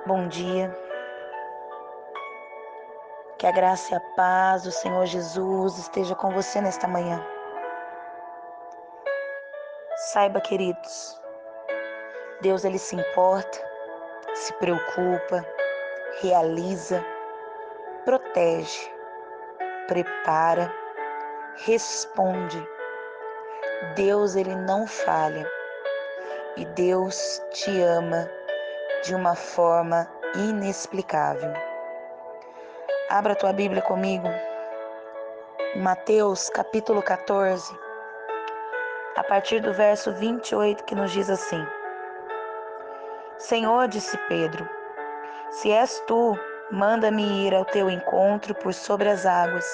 Bom dia, que a graça e a paz do Senhor Jesus esteja com você nesta manhã. Saiba, queridos, Deus ele se importa, se preocupa, realiza, protege, prepara, responde. Deus ele não falha e Deus te ama de uma forma inexplicável. Abra a tua Bíblia comigo, em Mateus capítulo 14, a partir do verso 28, que nos diz assim: Senhor, disse Pedro, se és tu, manda-me ir ao teu encontro por sobre as águas.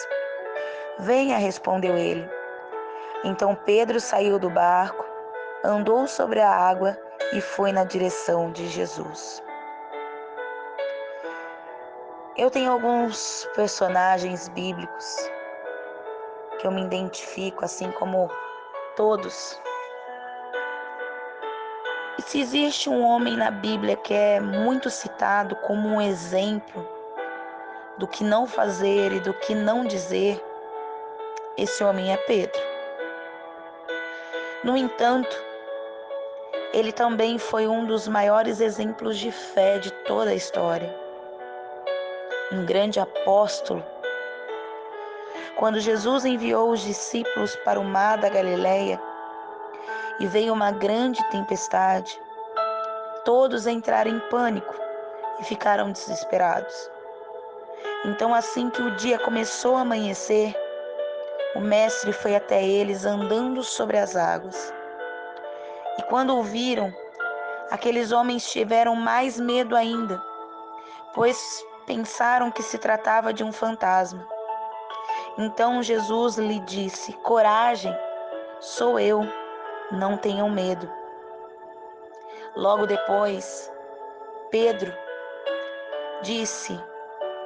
Venha, respondeu ele. Então Pedro saiu do barco, andou sobre a água e foi na direção de Jesus. Eu tenho alguns personagens bíblicos que eu me identifico, assim como todos. E se existe um homem na Bíblia que é muito citado como um exemplo do que não fazer e do que não dizer, esse homem é Pedro. No entanto, ele também foi um dos maiores exemplos de fé de toda a história. Um grande apóstolo. Quando Jesus enviou os discípulos para o mar da Galileia e veio uma grande tempestade, todos entraram em pânico e ficaram desesperados. Então, assim que o dia começou a amanhecer, o mestre foi até eles andando sobre as águas. E quando o viram, aqueles homens tiveram mais medo ainda, pois pensaram que se tratava de um fantasma. Então Jesus lhe disse: Coragem, sou eu, não tenham medo. Logo depois, Pedro disse: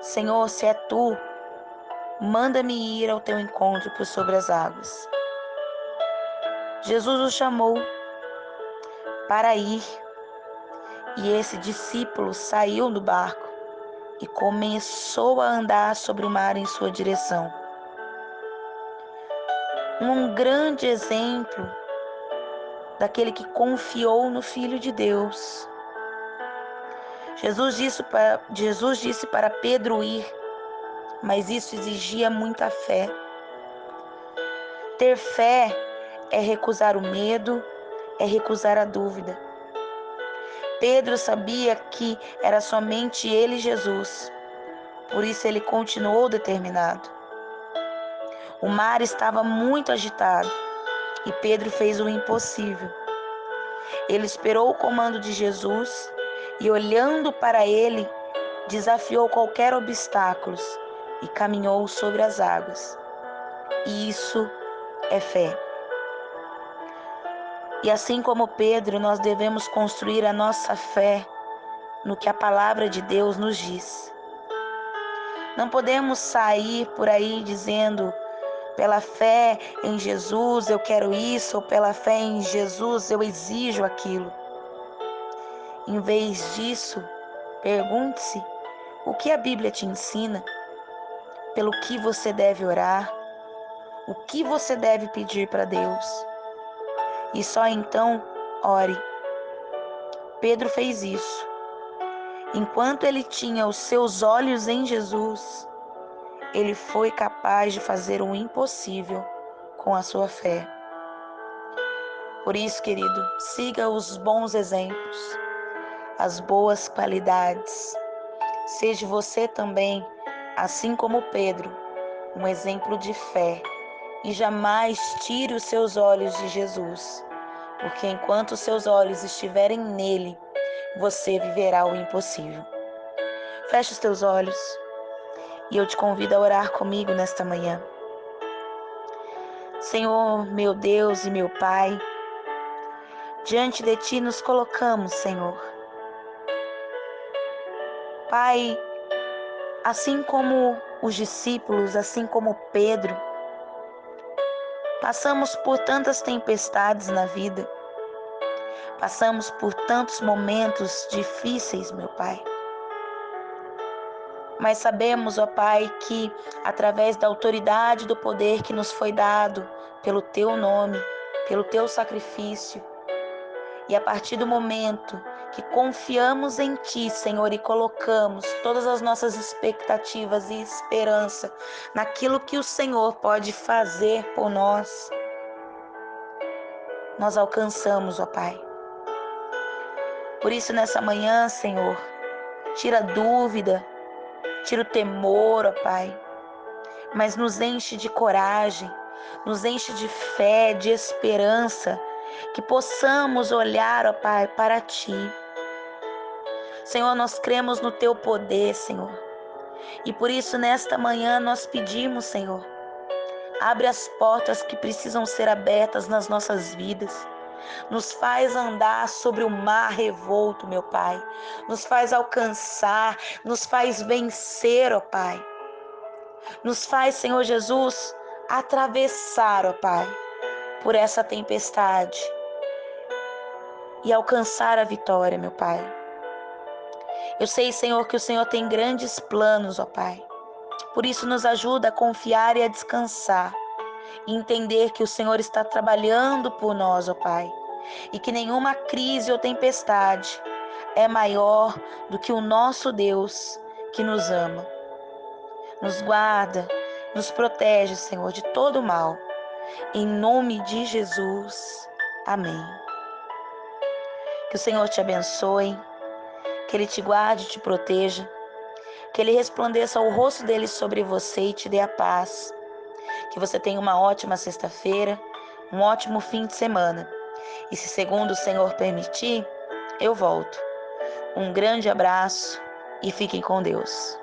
Senhor, se é tu, manda-me ir ao teu encontro por sobre as águas. Jesus o chamou para ir, e esse discípulo saiu do barco e começou a andar sobre o mar em sua direção. Um grande exemplo daquele que confiou no Filho de Deus. Jesus disse para Pedro ir, mas isso exigia muita fé. Ter fé é recusar o medo, é recusar a dúvida. Pedro sabia que era somente ele e Jesus, por isso ele continuou determinado. O mar estava muito agitado e Pedro fez o impossível. Ele esperou o comando de Jesus e, olhando para ele, desafiou qualquer obstáculo e caminhou sobre as águas. E isso é fé. E assim como Pedro, nós devemos construir a nossa fé no que a palavra de Deus nos diz. Não podemos sair por aí dizendo: pela fé em Jesus eu quero isso, ou pela fé em Jesus eu exijo aquilo. Em vez disso, pergunte-se o que a Bíblia te ensina, pelo que você deve orar, o que você deve pedir para Deus. E só então ore. Pedro fez isso. Enquanto ele tinha os seus olhos em Jesus, ele foi capaz de fazer o impossível com a sua fé. Por isso, querido, siga os bons exemplos, as boas qualidades. Seja você também, assim como Pedro, um exemplo de fé. E jamais tire os seus olhos de Jesus, porque enquanto os seus olhos estiverem nele, você viverá o impossível. Feche os teus olhos e eu te convido a orar comigo nesta manhã. Senhor, meu Deus e meu Pai, diante de Ti nos colocamos, Senhor. Pai, assim como os discípulos, assim como Pedro, passamos por tantas tempestades na vida, passamos por tantos momentos difíceis, meu Pai. mas sabemos, ó Pai, que através da autoridade e do poder que nos foi dado pelo Teu nome, pelo Teu sacrifício, e a partir do momento que confiamos em Ti, Senhor, e colocamos todas as nossas expectativas e esperança naquilo que o Senhor pode fazer por nós, nós alcançamos, ó Pai. Por isso, nessa manhã, Senhor, tira a dúvida, tira o temor, ó Pai, mas nos enche de coragem, nos enche de fé, de esperança, que possamos olhar, ó Pai, para Ti. Senhor, nós cremos no Teu poder, Senhor, e por isso nesta manhã nós pedimos, Senhor, abre as portas que precisam ser abertas nas nossas vidas. Nos faz andar sobre o mar revolto, meu Pai. Nos faz alcançar, nos faz vencer, ó Pai. Nos faz, Senhor Jesus, atravessar, ó Pai, por essa tempestade e alcançar a vitória, meu Pai. Eu sei, Senhor, que o Senhor tem grandes planos, ó Pai. Por isso nos ajuda a confiar e a descansar e entender que o Senhor está trabalhando por nós, ó Pai, e que nenhuma crise ou tempestade é maior do que o nosso Deus que nos ama. Nos guarda, nos protege, Senhor, de todo mal. Em nome de Jesus. Amém. Que o Senhor te abençoe, que Ele te guarde e te proteja, que Ele resplandeça o rosto dele sobre você e te dê a paz. Que você tenha uma ótima sexta-feira, um ótimo fim de semana. E se segundo o Senhor permitir, eu volto. Um grande abraço e fiquem com Deus.